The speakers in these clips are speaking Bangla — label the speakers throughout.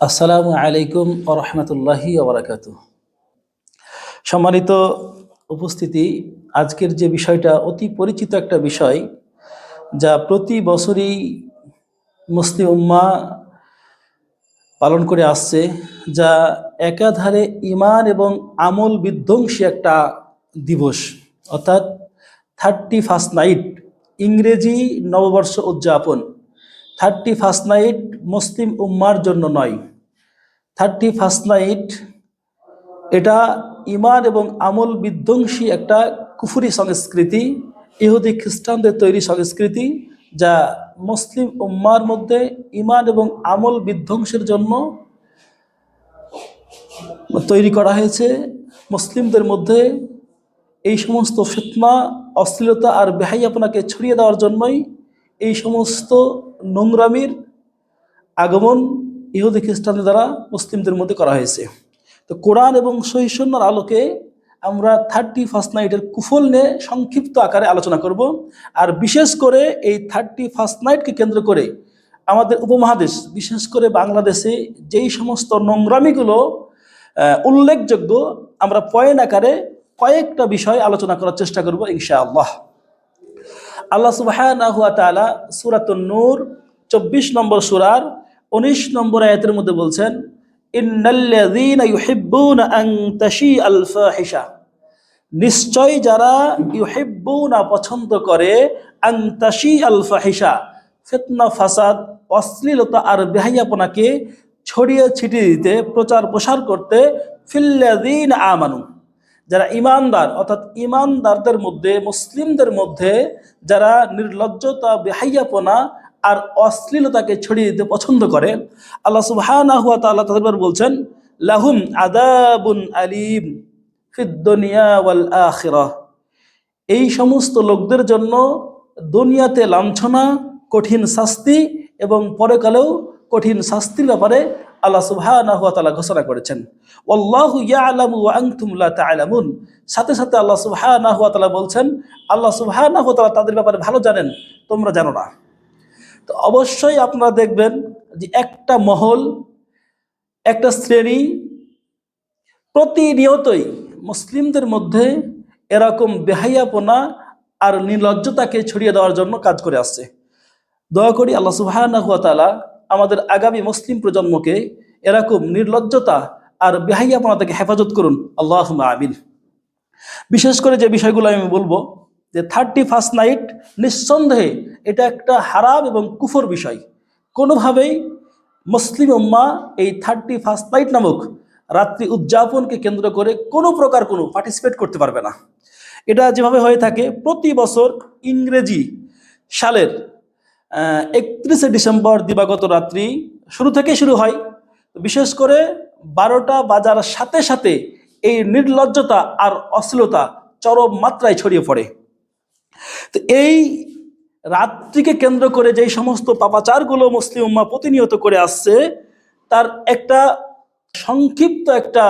Speaker 1: আসসালামু আলাইকুম ওয়া রাহমাতুল্লাহি ওয়া বারাকাতুহু। সম্মানিত উপস্থিতি, আজকের যে বিষয়টা অতি পরিচিত একটা বিষয়, যা প্রতি বছরই মুসলিম উম্মাহ পালন করে আসছে, যা একাধারে ঈমান এবং আমল বিধ্বংসী একটা দিবস, অর্থাৎ 31st নাইট, ইংরেজি নববর্ষ উদযাপন। 31st নাইট মুসলিম উম্মার জন্য নয়, 31st নাইট এটা ঈমান এবং আমল বিধ্বংসী একটা কুফরি সংস্কৃতি, ইহুদি খ্রিস্টানদের তৈরি সংস্কৃতি, যা মুসলিম উম্মার মধ্যে ঈমান এবং আমল বিধ্বংসের জন্য তৈরি করা হয়েছে। মুসলিমদের মধ্যে এই সমস্ত ফিতনা, অশ্লীলতা আর বেহাইয়াপনাকে ছড়িয়ে দেওয়ার জন্যই এই সমস্ত নোংরামির আগমন ইহুদি খ্রিস্টানদের দ্বারা মুসলিমদের মধ্যে করা হয়েছে। তো কোরআন এবং সহিহ সুন্নাহর আলোকে আমরা 31st নাইটের কুফল নিয়ে সংক্ষিপ্ত আকারে আলোচনা করব। আর বিশেষ করে এই 31st নাইটকে কেন্দ্র করে আমাদের উপমহাদেশ, বিশেষ করে বাংলাদেশে যেই সমস্ত নোংরামিগুলো উল্লেখযোগ্য, আমরা পয়েন্ট আকারে কয়েকটা বিষয় আলোচনা করার চেষ্টা করব ইনশাআল্লাহ। আল্লাহ সুবহানাহু ওয়া তাআলা সূরাতুন নূর 24 নম্বর সূরার 19 নম্বর আয়াতের মধ্যে বলছেন, ইন্নাল্লাযীনা ইউহিব্বুনা আন তাশিআল ফাহিশা, নিশ্চয় যারা ইউহিব্বুনা পছন্দ করে, আন তাশিআল ফাহিশা ফিতনা, ফাসাদ, অশ্লীলতা আর বেহাইয়াপনাকে ছড়িয়ে ছিটিয়ে দিতে, প্রচার প্রসার করতে, ফিল্লাযীনা আমানু, যারা ঈমানদার, অর্থাৎ ঈমানদারদের মধ্যে, মুসলিমদের মধ্যে যারা নির্লজ্জতা, বেহাইয়াপনা আর অশ্লীলতাকে ছড়িয়ে দিতে পছন্দ করে, আল্লাহ সুবহানাহু ওয়া তাআলা তাদের বলছেন, লাহুম আযাবুন আলীম ফিদ দুনিয়া ওয়াল আখিরাহ, এই সমস্ত লোকদের জন্য দুনিয়াতে লাঞ্ছনা, কঠিন শাস্তি এবং পরকালেও কঠিন শাস্তির ব্যাপারে আল্লাহ সুবহানাহু ওয়া তাআলা ঘোষণা করেছেন। ওয়াল্লাহু ইয়ালামু ওয়া আনতুম লা তা'লামুন, সাথে সাথে আল্লাহ সুবহানাহু ওয়া তাআলা বলছেন, আল্লাহ সুবহানাহু ওয়া তাআলা তাদের ব্যাপারে ভালো জানেন, তোমরা জানো না। তো অবশ্যই আপনারা দেখবেন যে একটা মহল, একটা শ্রেণী প্রতিনিয়তই মুসলিমদের মধ্যে এরকম বেহাইয়াপনা আর নির্লজ্জতাকে ছড়িয়ে দেওয়ার জন্য কাজ করে আসছে। দয়া করি আল্লাহ সুবহানাহু ওয়া তাআলা আমাদের আগামী মুসলিম প্রজন্মকে এরকম নির্লজ্জতা আর বেহাইয়াপনা থেকে হেফাজত করুন, আল্লাহুম্মা আমিন। বিশেষ করে যে বিষয়গুলো আমি বলবো, যে 31st নাইট নিঃসন্দেহে এটা একটা হারাম এবং কুফর বিষয়। কোনোভাবেই মুসলিম উম্মাহ এই 31st নাইট নামক রাত্রি উদযাপনকে কেন্দ্র করে কোনো প্রকার কোনো পার্টিসিপেট করতে পারবে না। এটা যেভাবে হয়ে থাকে প্রতি বছর ইংরেজি সালের 31শে ডিসেম্বর দিবাগত রাত্রি শুরু থেকে শুরু হয়। বিশেষ করে 12টা বাজার সাথে সাথে এই নির্লজ্জতা আর অশ্লীলতা চরম মাত্রায় ছড়িয়ে পড়ে। তো এই রাত্রিকে কেন্দ্র করে যেই সমস্ত পাপাচারগুলো মুসলিম উম্মাহ প্রতিনিয়ত করে আসছে, তার একটা সংক্ষিপ্ত একটা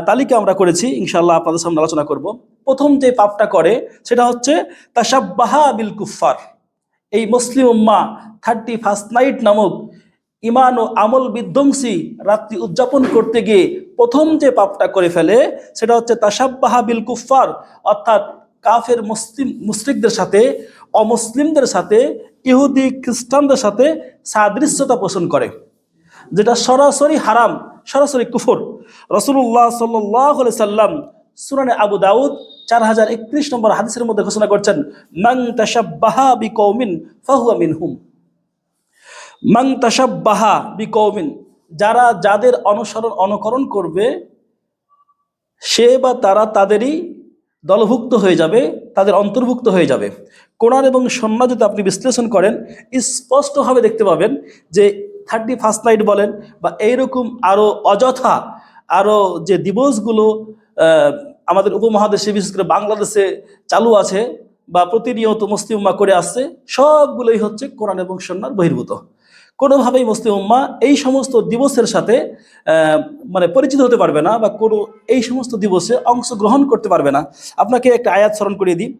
Speaker 1: তালিকা আমরা করেছি, ইনশাআল্লাহ আপনাদের সামনে আলোচনা করব। প্রথম যে পাপটা করে সেটা হচ্ছে তাশাব্বাহা বিল কুফফার। এই মুসলিম উম্মাহ 31st নাইট নামক ঈমান ও আমল বিধ্বংসী রাত্রি উদযাপন করতে গিয়ে প্রথম যে পাপটা করে ফেলে সেটা হচ্ছে তাশাব্বাহা বিল কুফফার, অর্থাৎ কাফের মুশরিকদের সাথে, অমুসলিমদের সাথে, ইহুদি খ্রিস্টানদের সাথে সাদৃশ্যতা পোষণ করে, যেটা সরাসরি হারাম, সরাসরি কুফর। রাসূলুল্লাহ সাল্লাল্লাহু আলাইহি সাল্লাম সুনানে আবু দাউদ 4031 নম্বর হাদিসের মধ্যে ঘোষণা করছেন, মান তাশাব্বাহা বিকওমিন ফাহুয়া মিনহুম। মান তাশাব্বাহা বিকওমিন, যারা যাদের অনুকরণ করবে সে বা তারা তাদেরই দলভুক্ত হয়ে যাবে, তাদের অন্তর্ভুক্ত হয়ে যাবে। কোরআন এবং সুন্নাহ যদি আপনি বিশ্লেষণ করেন, স্পষ্টভাবে দেখতে পাবেন যে 31st নাইট বলেন বা এইরকম আরও অযথা আরও যে দিবসগুলো আমাদের উপমহাদেশে, বিশেষ করে বাংলাদেশে চালু আছে বা প্রতিনিয়ত মুসলিম উম্মাহ করে আসছে, সবগুলোই হচ্ছে কোরআন এবং সুন্নাহর বহির্ভূত। কোনোভাবেই মুসলিম উম্মাহ এই সমস্ত দিবসের সাথে মানে পরিচিত হতে পারবে না বা কোনো এই সমস্ত দিবসে অংশগ্রহণ করতে পারবে না। আপনাকে একটা আয়াত স্মরণ করিয়ে দিই।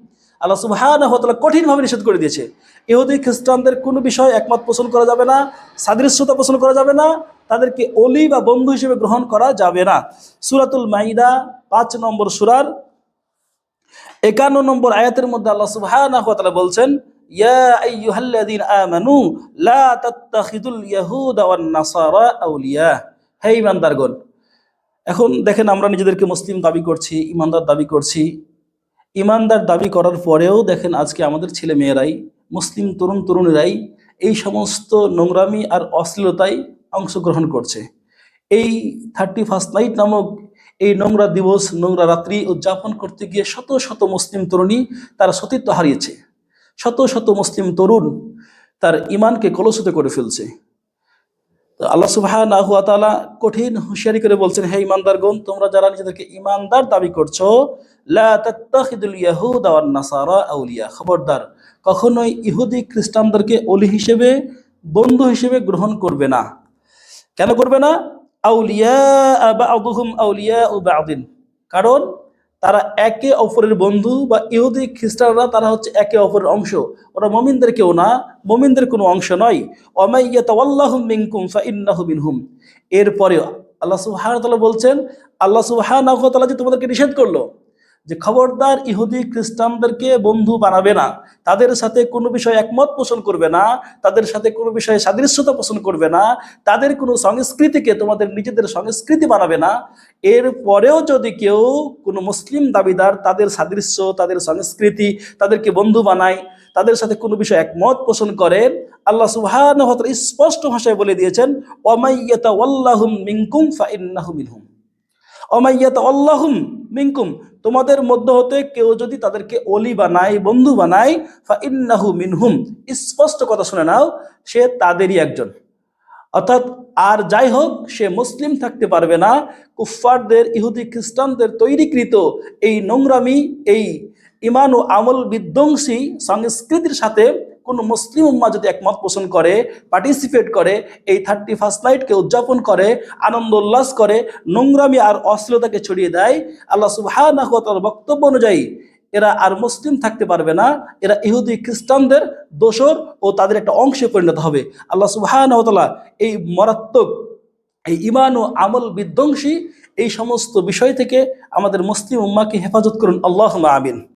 Speaker 1: আল্লাহ সুবহানাহু ওয়া তাআলা কঠিনভাবে নিষেধ করে দিয়েছে, ইহুদি খ্রিস্টানদের কোনো বিষয় একমত পোষণ করা যাবে না, সাদৃশ্যতা পোষণ করা যাবে না, তাদেরকে অলি বা বন্ধু হিসেবে গ্রহণ করা যাবে না। সূরাতুল মাইদা 5 নম্বর সূরার 51 নম্বর আয়াতের মধ্যে আল্লাহ সুবহানাহু ওয়া তাআলা বলছেন, ইয়া আইয়ুহাল্লাযীনা আমানু লা তাত্তাখিদুল ইয়াহুদা ওয়ান নাসারা আউলিয়া। হে ঈমানদারগণ, এখন দেখেন আমরা নিজেদেরকে মুসলিম দাবি করছি, ঈমানদার দাবি করছি। ঈমানদার দাবি করার পরেও দেখেন আজকে আমাদের ছেলে মেয়েরাই, মুসলিম তরুণ তরুণীরাই এই সমস্ত নোংরামি আর অশ্লীলতায় অংশগ্রহণ করছে। এই 31st নাইট নামক এই নোংরা দিবস, নোংরা রাত্রি উদযাপন করতে গিয়ে শত শত মুসলিম তরুণী তার সতীত্ব হারিয়েছে। শত শত মুসলিম তরুণ তার ঈমানকে কলুষিত করে ফেলছে। তো আল্লাহ সুবহানাহু ওয়া তাআলা কঠিন হুঁশিয়ারি করে বলছেন, হে ঈমানদারগণ, তোমরা যারা নিজেদেরকে ঈমানদার দাবি করছো, লা তাত্তাখিদুল ইয়াহুদা ওয়ান নাসারা আউলিয়া, খবরদার কখনোই ইহুদি খ্রিস্টানদেরকে অলি হিসেবে, বন্ধু হিসেবে গ্রহণ করবে না। কেন করবে না? আউলিয়া বা'দুহুম আউলিয়া বা'দিন, কারণ তারা একে অপরের বন্ধু, বা ইহুদি খ্রিস্টানরা তারা হচ্ছে একে অপরের অংশ। ওরা মুমিনদের কেউ না, মুমিনদের কোনো অংশ নয়। ওয়া ইয়াতাওয়াল্লাহুম মিনকুম ফাইন্নাহু মিনহুম। এরপরে আল্লাহ সুবহানাহু ওয়া তাআলা বলছেন, আল্লাহ সুবহানাহু ওয়া তাআলা যে তোমাদেরকে নিষেধ করলো যে খবরদার ইহুদি খ্রিস্টানদেরকে বন্ধু বানাবে না, তাদের সাথে কোনো বিষয়ে একমত পোষণ করবে না, তাদের সাথে কোনো বিষয়ে সাদৃশ্যতা পোষণ করবে না, তাদের কোনো সংস্কৃতিকে তোমাদের নিজেদের সংস্কৃতি বানাবে না। এরপরেও যদি কেউ কোনো মুসলিম দাবিদার তাদের সাদৃশ্য, তাদের সংস্কৃতি, তাদেরকে বন্ধু বানায়, তাদের সাথে কোনো বিষয়ে একমত পোষণ করে, আল্লাহ সুবহানাহু ওয়া তাআলা স্পষ্ট ভাষায় বলে দিয়েছেন, ওয়া মাইয়াতাওয়াল্লাহুম মিনকুম ফাইন্নাহু মিনহুম। অমাইয়াতাল্লাহুম মিনকুম, তোমাদের মধ্য হতে কেউ যদি তাদেরকে অলি বানায়, বন্ধু বানায়, ফাইন্নাহু মিনহুম, স্পষ্ট কথা শুনে নাও, সে তাদেরই একজন। অর্থাৎ আর যাই হোক, সে মুসলিম থাকতে পারবে না। কুফফারদের, ইহুদি খ্রিস্টানদের তৈরিকৃত এই নোংরামি, এই ইমান ও আমল বিধ্বংসী সংস্কৃতির সাথে কোনো মুসলিম উম্মাহ যদি একমত পোষণ করে, পার্টিসিপেট করে, এই 31st নাইটকে উদযাপন করে, আনন্দ উল্লাস করে, নোংরামি আর অশ্লীলতাকে ছড়িয়ে দেয়, আল্লাহ সুবহানাহু ওয়া তাআলার বক্তব্য অনুযায়ী এরা আর মুসলিম থাকতে পারবে না। এরা ইহুদি খ্রিস্টানদের দোসর ও তাদের একটা অংশে পরিণত হবে। আল্লাহ সুবহানাহু ওয়া তাআলা এই মারাত্মক, এই ঈমান ও আমল বিধ্বংসী এই সমস্ত বিষয় থেকে আমাদের মুসলিম উম্মাহকে হেফাজত করুন। আল্লাহুম্মা আমিন।